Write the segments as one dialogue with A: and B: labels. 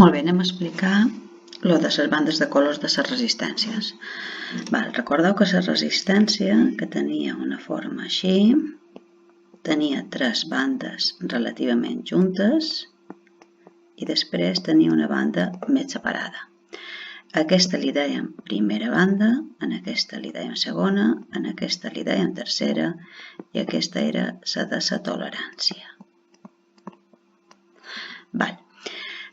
A: Molt bé, anem a explicar lo de les bandes de colors de les resistències. Recordeu que la resistència, que tenia una forma així, tenia 3 bandes relativament juntes i després tenia una banda més separada. Aquesta li dèiem primera banda, en aquesta li dèiem segona, en aquesta li dèiem tercera i aquesta era la de la tolerància.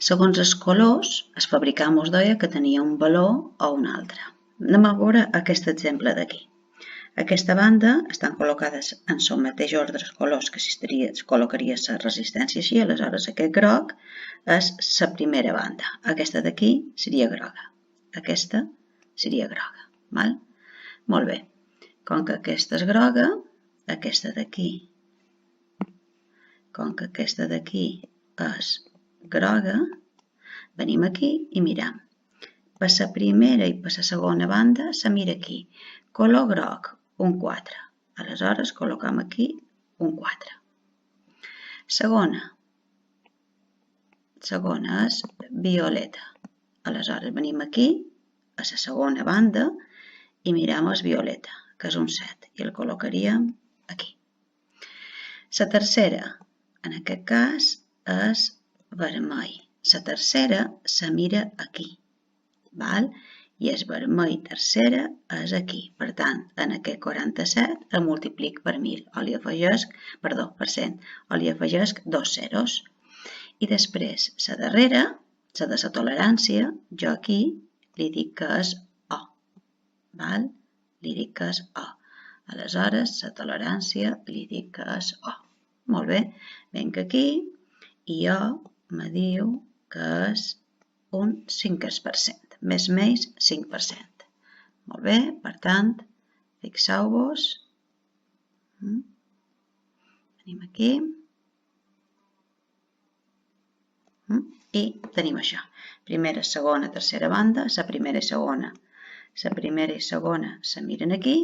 A: Segons els colors, el fabricant ens deia que tenia un valor o un altre. Anem a veure aquest exemple d'aquí. Aquesta banda estan col·locades en el mateix ordre de colors que si es col·locaria la resistència així, aleshores aquest groc és la primera banda. Aquesta d'aquí seria groga. Aquesta seria groga. Molt bé. Com que aquesta és groga, aquesta d'aquí. Com que aquesta d'aquí és groga, venim aquí i miram. Per la primera i per la segona banda se mira aquí. Color groc, un 4. Aleshores col·locam aquí un 4. Segona és violeta. Aleshores venim aquí a la segona banda i miram el violeta, que és un 7, i el col·locaríem aquí. La tercera, en aquest cas, és vermell. La tercera se mira aquí, i el vermell tercera és aquí. Per tant, en aquest 47 el multiplic per 1000, o li afegesc 2 zeros. I després, la darrera, la de la tolerància, jo aquí li dic que és O. Li dic que és O. Aleshores, la tolerància li dic que és O. Molt bé, venc aquí i O me diu que és un 5%, més 5%. Molt bé, per tant, fixeu-vos, venim aquí i tenim això. Primera, segona, tercera banda, la primera i segona se miren aquí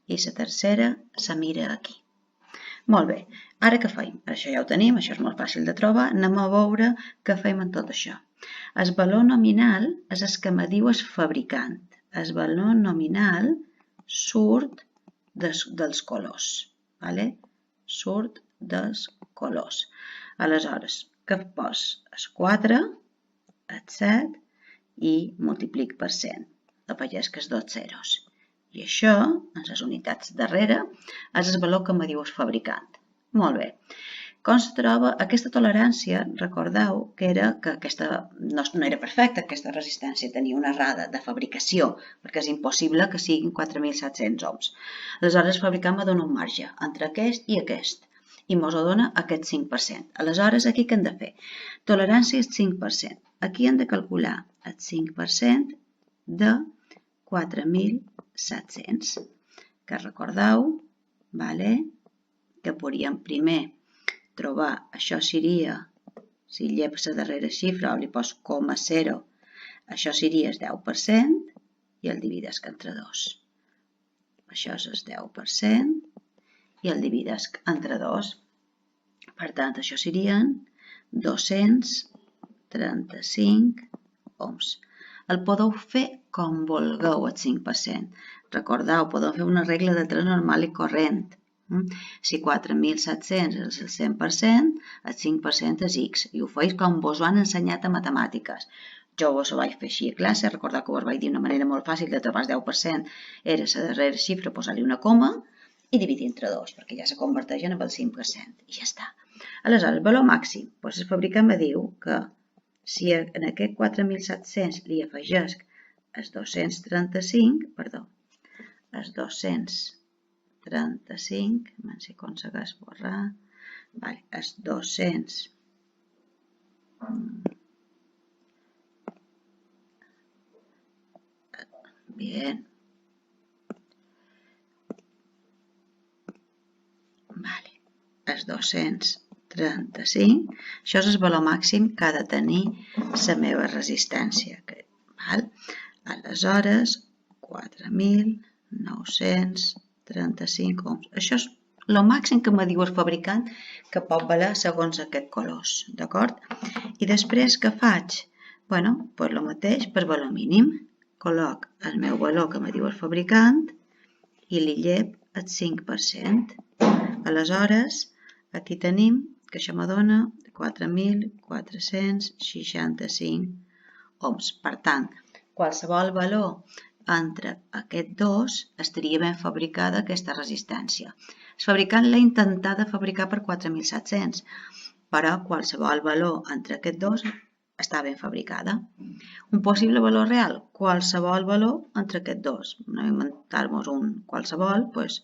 A: i la tercera se mira aquí. Molt bé, ara què feim? Això ja ho tenim, això és molt fàcil de trobar. Anem a veure què feim amb tot això. El valor nominal és el que me diu el fabricant. El valor nominal surt dels colors. Surt dels colors. Aleshores, què pos? El 4, el 7 i multiplic per 100. Afegeix els 2 zeros. I això, en les unitats darrere, és el valor que me diu el fabricant. Molt bé. Com se troba aquesta tolerància? Recordeu que aquesta no era perfecta, aquesta resistència tenia una errada de fabricació, perquè és impossible que siguin 4.700 ohms. Aleshores, el fabricant me dona un marge entre aquest i aquest, i ens dona aquest 5%. Aleshores, aquí què hem de fer? Tolerància és 5%. Aquí hem de calcular el 5% de 4.700, que recordeu que podríem primer trobar, això seria, si llep la darrera xifra o li pos 0,0, això seria el 10% i el dividesc entre 2. Això és el 10% i el dividesc entre 2. Per tant, això serien 235 ohms. El podeu fer com vulgueu, el 5%. Recordeu, podeu fer una regla de 3 normal i corrent. Si 4.700 és el 100%, el 5% és X. I ho feis com vos ho han ensenyat a matemàtiques. Jo vos ho vaig fer així a classe. Recordeu que vos vaig dir una manera molt fàcil de trobar el 10%. Era la darrera xifra, posar-li una coma i dividir entre 2, perquè ja se converteix en el 5%. I ja està. Aleshores, el valor màxim. El fabricant me diu que si en aquest 4.700 li afegesc els 235, els 235, si aconsegueix borrar, els 200, bien, els 235, això és el valor màxim que ha de tenir la meva resistència. Aleshores, 4.935 ohms. Això és el màxim que me diu el fabricant que pot valer segons aquests colors. D'acord? I després què faig? Bueno, doncs el mateix per valor mínim. Col·loc el meu valor que me diu el fabricant i li llep el 5%. Aleshores, aquí tenim que això me dona 4.465 ohms. Per tant, qualsevol valor entre aquests dos estaria ben fabricada aquesta resistència. El fabricant l'ha intentat fabricar per 4.700, però qualsevol valor entre aquests dos està ben fabricada. Un possible valor real, qualsevol valor entre aquests dos. No inventar-nos un qualsevol, doncs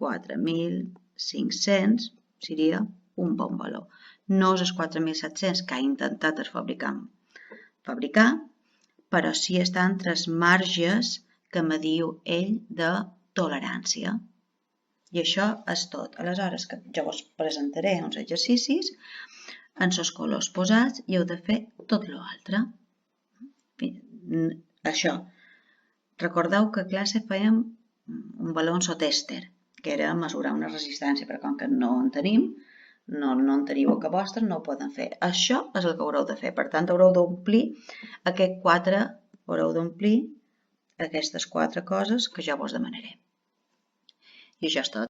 A: 4.500 seria un bon valor. No és els 4.700 que ha intentat el fabricant fabricar, però sí està entre els marges que me diu ell de tolerància. I això és tot. Aleshores, que jo vos presentaré uns exercicis en els colors posats i heu de fer tot l'altre. Això. Recordeu que a classe fèiem un balonso tester, que era mesurar una resistència, però com que no en tenim, no en teniu a casa vostra, no ho poden fer. Això és el que haureu de fer. Per tant, haureu d'omplir aquestes 4 coses que jo vos demanaré. I això és tot.